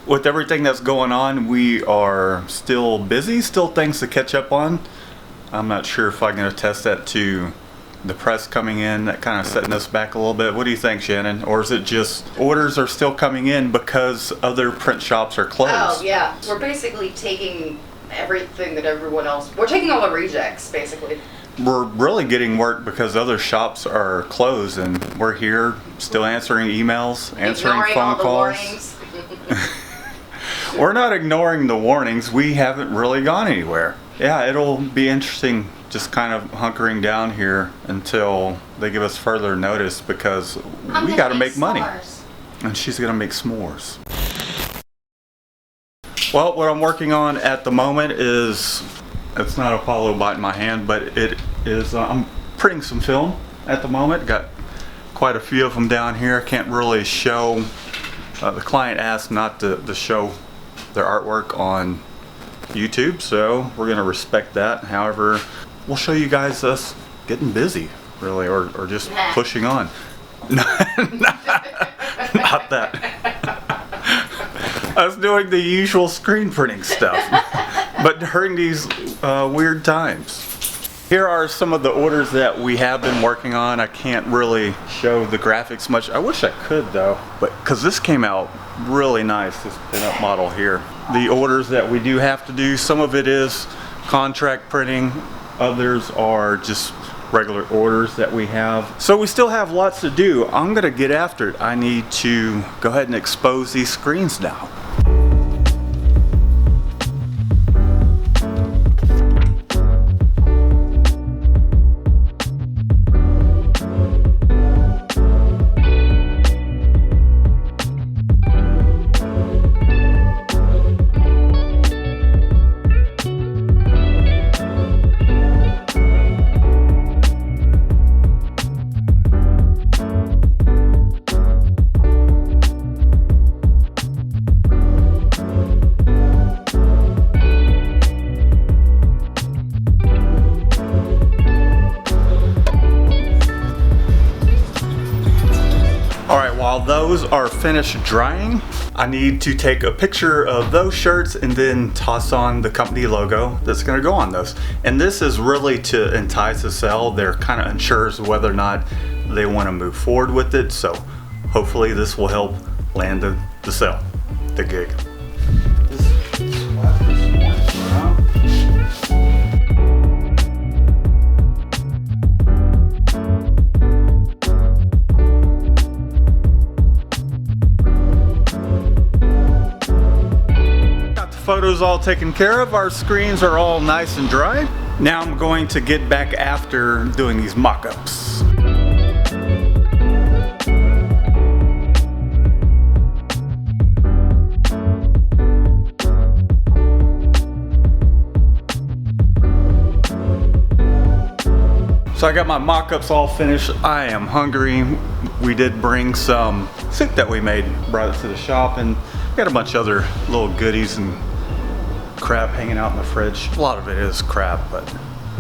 with everything that's going on, we are still busy, still things to catch up on. I'm not sure if I'm going to test that to the press coming in, that kind of setting us back a little bit. What do you think, Shannon? Or is it just orders are still coming in because other print shops are closed? Oh, yeah. We're basically taking everything that everyone else... We're taking all the rejects, basically. We're really getting work because other shops are closed, and we're here still answering emails, answering Ignoring phone all the calls. warnings. We're not ignoring the warnings. We haven't really gone anywhere. Yeah, it'll be interesting just kind of hunkering down here until they give us further notice, because we got to make money. And she's going to make s'mores. Well, what I'm working on at the moment is, it's not a Apollo bot in my hand, but it is, I'm printing some film at the moment. Got quite a few of them down here. I can't really show, the client asked not to show their artwork on YouTube, so we're going to respect that. However, we'll show you guys us getting busy, really, or just pushing on. Not that. I was doing the usual screen printing stuff, but during these weird times. Here are some of the orders that we have been working on. I can't really show the graphics much. I wish I could though, but because this came out really nice, this pinup model here. The orders that we do have to do, some of it is contract printing, others are just regular orders that we have. So we still have lots to do. I'm gonna get after it. I need to go ahead and expose these screens now. While those are finished drying, I need to take a picture of those shirts and then toss on the company logo that's going to go on those. And this is really to entice a sale. They're kind of unsure as to whether or not they want to move forward with it. So hopefully this will help land the sale, the gig. Photos all taken care of. Our screens are all nice and dry. Now I'm going to get back after doing these mock-ups. So I got my mock-ups all finished. I am hungry. We did bring some soup that we made, brought it to the shop, and got a bunch of other little goodies and crap hanging out in the fridge. A lot of it is crap, but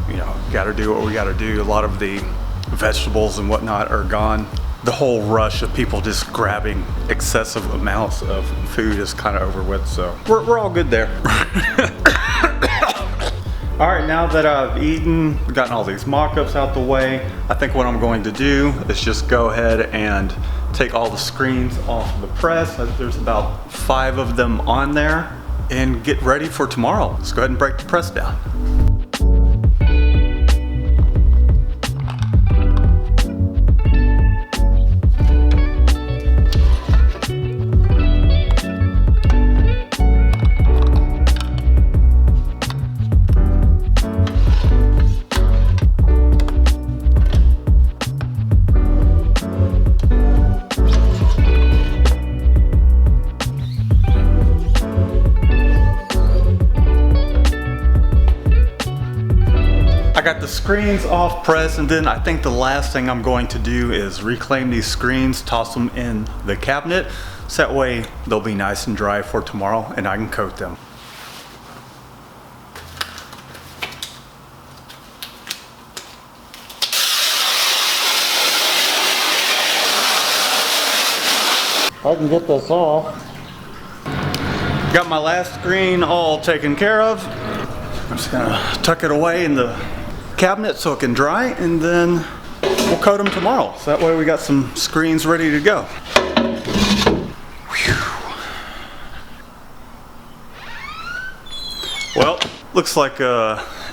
you know, gotta do what we gotta do. A lot of the vegetables and whatnot are gone. The whole rush of people just grabbing excessive amounts of food is kind of over with, so we're all good there. All right, now that I've eaten, gotten all these mock-ups out the way, I think what I'm going to do is just go ahead and take all the screens off the press. There's about 5 of them on there, and get ready for tomorrow. Let's go ahead and break the press down. Got the screens off press, and then I think the last thing I'm going to do is reclaim these screens, toss them in the cabinet, so that way they'll be nice and dry for tomorrow and I can coat them. I can get this off. Got my last screen all taken care of. I'm just gonna tuck it away in the cabinet so it can dry, and then we'll coat them tomorrow. So that way we got some screens ready to go. Whew. Well, looks like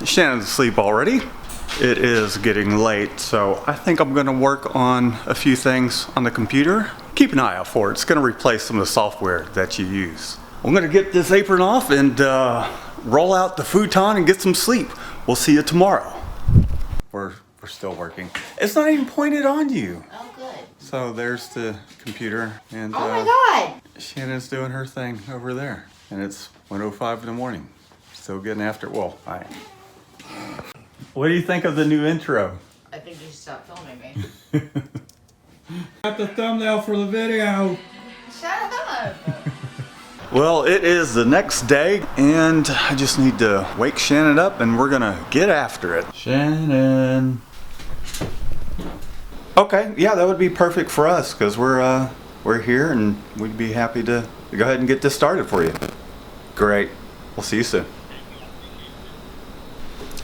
Shannon's asleep already. It is getting late, so I think I'm gonna work on a few things on the computer. Keep an eye out for it. It's gonna replace some of the software that you use. I'm gonna get this apron off and roll out the futon and get some sleep. We'll see you tomorrow. We're still working. It's not even pointed on you. Oh, good. So there's the computer, and Oh my God. Shannon's doing her thing over there, and it's 1:05 in the morning. Still getting after. Well, What do you think of the new intro? I think you should stop filming me. Got the thumbnail for the video. Shut up. Well, it is the next day, and I just need to wake Shannon up, and we're gonna get after it. Shannon. Okay, yeah, that would be perfect for us, because we're here, and we'd be happy to go ahead and get this started for you. Great. We'll see you soon.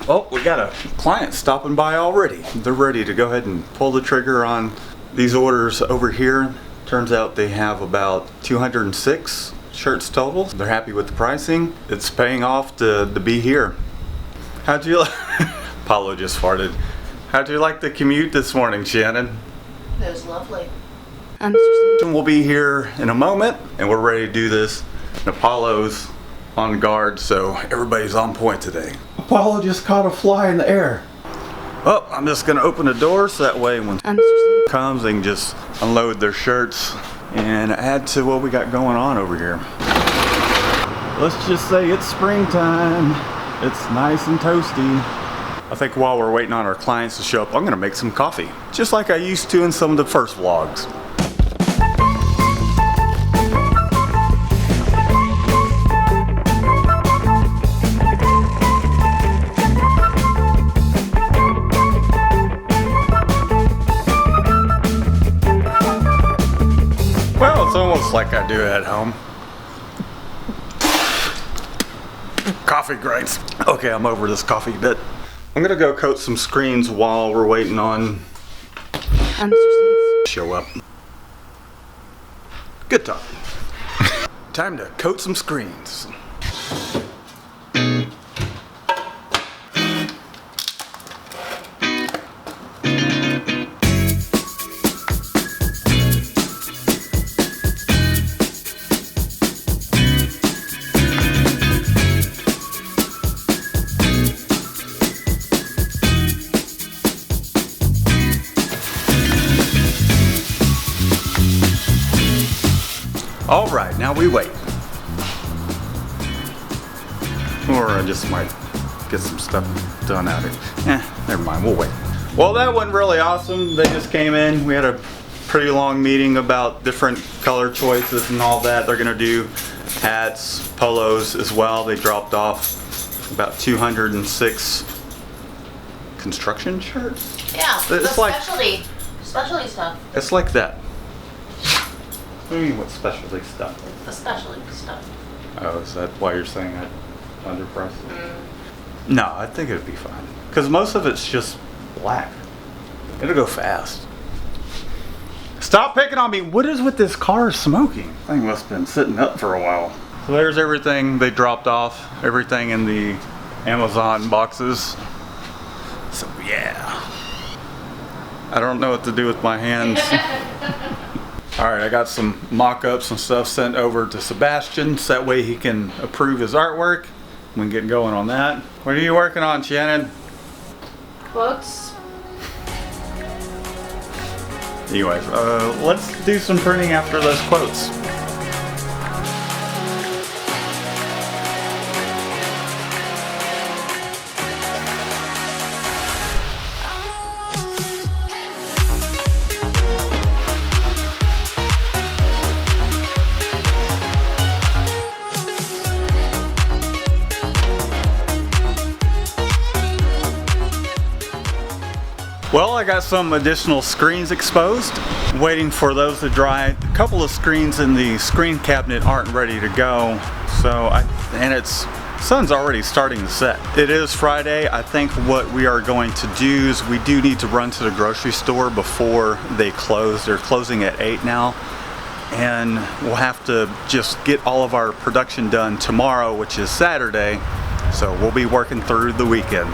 Oh, we got a client stopping by already. They're ready to go ahead and pull the trigger on these orders over here. Turns out they have about 206 shirts total. They're happy with the pricing. It's paying off to be here. How'd you like? Paulo just farted. How'd you like the commute this morning, Shannon? It was lovely. We'll be here in a moment, and we're ready to do this. And Apollo's on guard, so everybody's on point today. Apollo just caught a fly in the air. Oh, I'm just gonna open the door so that way when comes they can just unload their shirts and add to what we got going on over here. Let's just say it's springtime. It's nice and toasty. I think while we're waiting on our clients to show up, I'm gonna make some coffee, just like I used to in some of the first vlogs. Well, it's almost like I do at home. Coffee grinds. Okay, I'm over this coffee bit. I'm gonna go coat some screens while we're waiting on show up. Good talk. Time to coat some screens. All right, now we wait. Or I just might get some stuff done out of it. Never mind, we'll wait. Well, that went really awesome. They just came in. We had a pretty long meeting about different color choices and all that. They're gonna do hats, polos as well. They dropped off about 206 construction shirts. Yeah, It's the like- specialty stuff. It's like that. What do you mean, what specialty stuff? The specialty stuff. Oh, is that why you're saying that underpriced? No, I think it'd be fine. Because most of it's just black. It'll go fast. Stop picking on me. What is with this car smoking? Thing must have been sitting up for a while. So there's everything they dropped off. Everything in the Amazon boxes. So yeah. I don't know what to do with my hands. Alright, I got some mock-ups and stuff sent over to Sebastian so that way he can approve his artwork. We can get going on that. What are you working on, Shannon? Quotes. Anyways, let's do some printing after those quotes. Well, I got some additional screens exposed, waiting for those to dry. A couple of screens in the screen cabinet aren't ready to go, sun's already starting to set. It is Friday. I think what we are going to do is we do need to run to the grocery store before they close. They're closing at 8 now, and we'll have to just get all of our production done tomorrow, which is Saturday, so we'll be working through the weekend.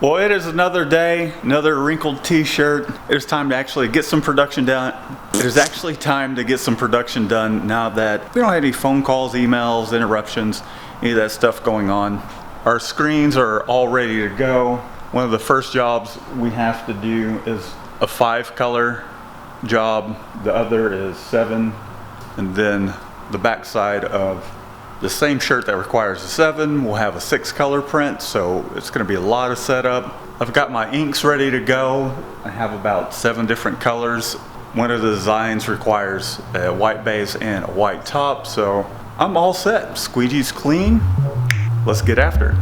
Well, it is another day, another wrinkled t-shirt. It is time to actually get some production done. It is actually time to get some production done now that we don't have any phone calls, emails, interruptions, any of that stuff going on. Our screens are all ready to go. One of the first jobs we have to do is a 5-color job. The other is 7. And then the back side of the same shirt that requires a 7 will have a 6-color print, so it's going to be a lot of setup. I've got my inks ready to go. I have about 7 different colors. One of the designs requires a white base and a white top, so I'm all set. Squeegee's clean. Let's get after it.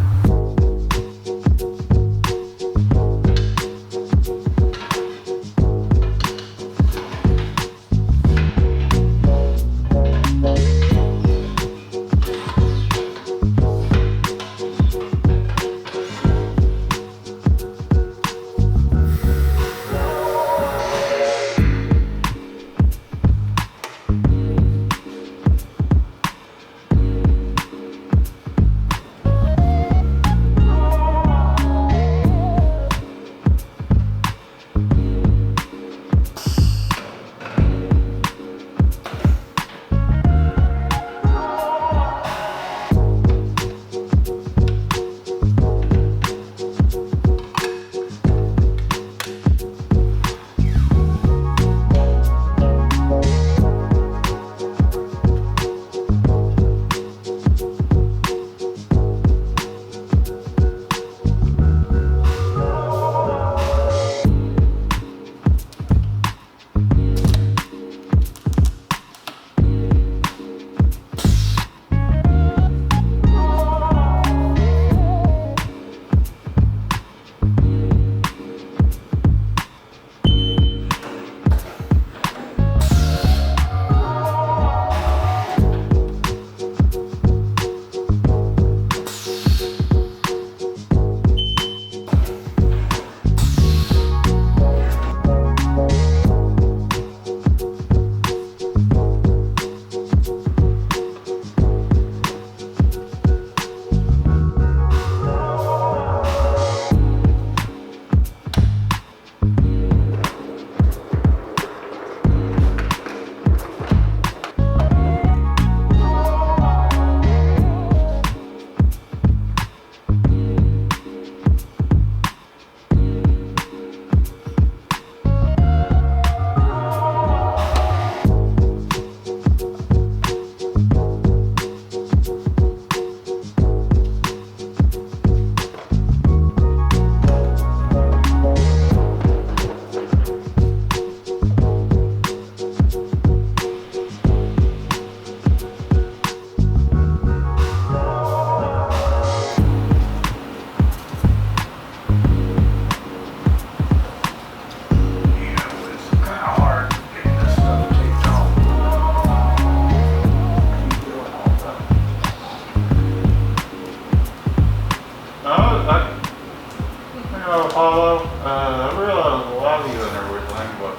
Apollo. I realize a lot of you and everything, but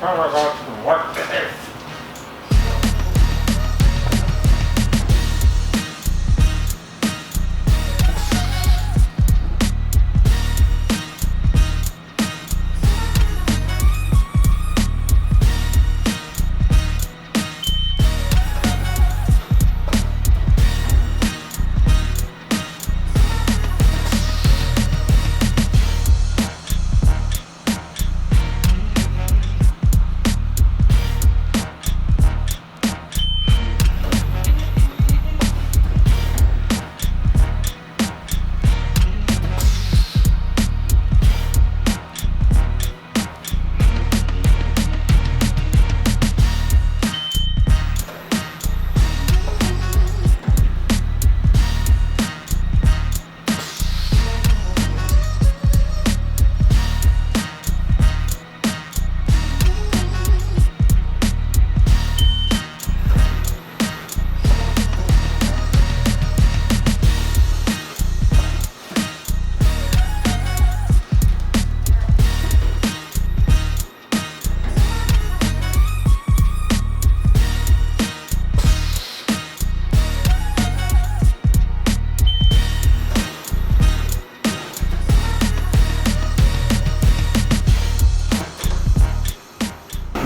I got some work to do.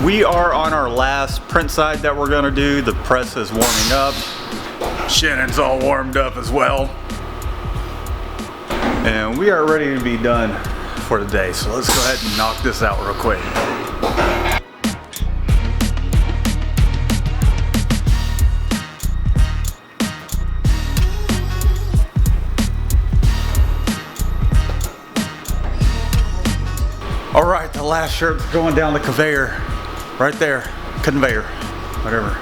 We are on our last print side that we're gonna do. The press is warming up. Shannon's all warmed up as well. And we are ready to be done for the day. So let's go ahead and knock this out real quick. All right, the last shirt's going down the conveyor. Right there, conveyor, whatever.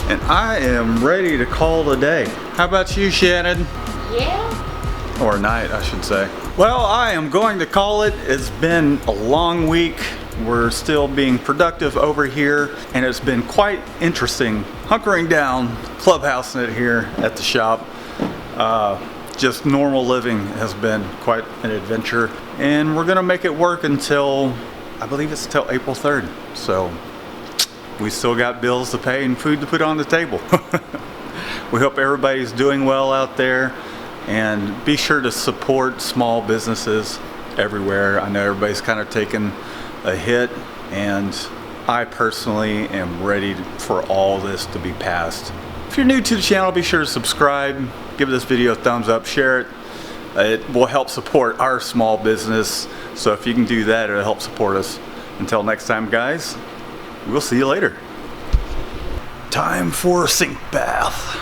And I am ready to call the day. How about you, Shannon? Yeah. Or night, I should say. Well, I am going to call it. It's been a long week. We're still being productive over here, and it's been quite interesting hunkering down, clubhousing it here at the shop. Just normal living has been quite an adventure, and we're gonna make it work until, I believe it's till April 3rd. So we still got bills to pay and food to put on the table. We hope everybody's doing well out there, and be sure to support small businesses everywhere. I know everybody's kind of taking a hit, and I personally am ready for all this to be passed. If you're new to the channel, be sure to subscribe, give this video a thumbs up, share it. It will help support our small business. So if you can do that, it'll help support us. Until next time, guys, we'll see you later. Time for a sink bath.